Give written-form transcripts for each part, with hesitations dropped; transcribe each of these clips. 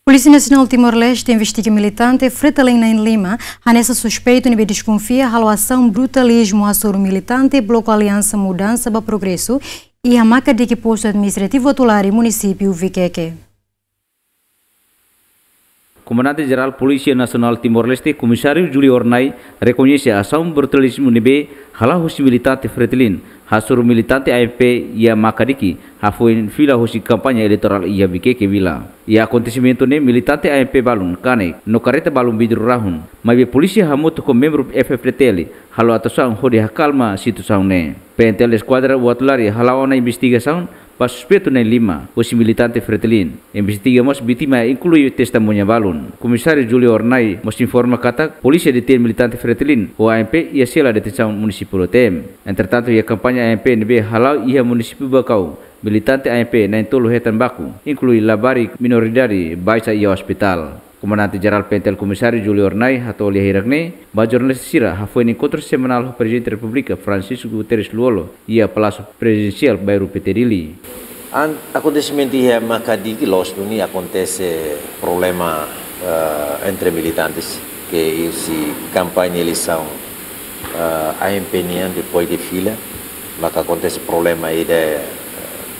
Polícia Nacional Timor-Leste investiga militante Fretalin em Lima. A nessa suspeito nível desconfia a ação brutalismo a sobre militante bloco Aliança Mudança para Progresso e a maca de que posto administrativo atular em município Viqueque. Comandante-Geral Polícia Nacional Timor-Leste, Comissário Júlio Ornai, reconhece a ação brutalismo nível halau hosi militante Fretalin, hasuru militante ANP ia makadiki, hafuin fila hosi kampanye eleitoral ia Viqueque vila. E acontecimento ne militante ANP balun kane no careta balun bidru rahun, mas polícia hamutu com membro FFTL, halau atuação hodi hakalma situação ne. PNTL Esquadra Watulari halau na investigação para suspeito nem Lima, os militantes Fretalin. Investigamos vítima inclui testemunha balun. Comissário Júlio Ornai nos informa kata polícia detém militante Fretalin, o ANP ia sela detenção municipal tem. Entretanto, a campanha ANP nebe halau ia município Bacau. Militante ANP na tolo hetan baku, inclui labari minoridade baisa ia hospital. Comandante-Geral PNTL Comissário Júlio Ornai atau lihirakne, ba jornalis sira hafoi encontro semanal do Presidente da República Francisco Guterres Luolo ia Palácio Presidencial bairro Peterili. Acontecimento é Makadiki Los ini acontece problema entre militantes que esse campanha eleição ANP depois de fila, maka acontece problema aí de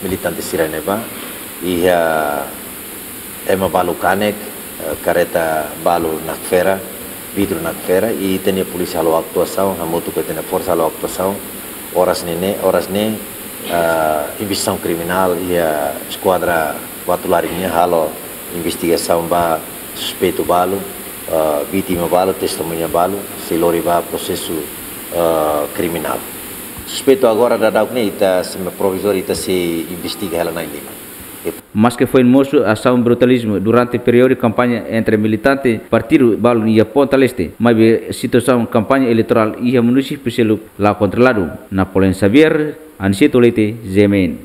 militantes siraneba e é uma balucanek careta balu na fera, vidro na fera e tem a polícia a atuação, a moto que tem a força a atuação, horas ne investigação criminal e a esquadra batularinha halo investigação ba suspeito balu, vítima balu, testemunha balu, se lori ba processo criminal. Suspeito agora da daukne ita semi provisório ita se investiga ela na Lima. Mas que foi moço ação brutalismo durante o período de campanha entre militante partido Balun e a Ponta Leste, mas a situação campanha eleitoral e a município selu lá controlado. Napoleão Xavier, Ansito Leite, Zemen.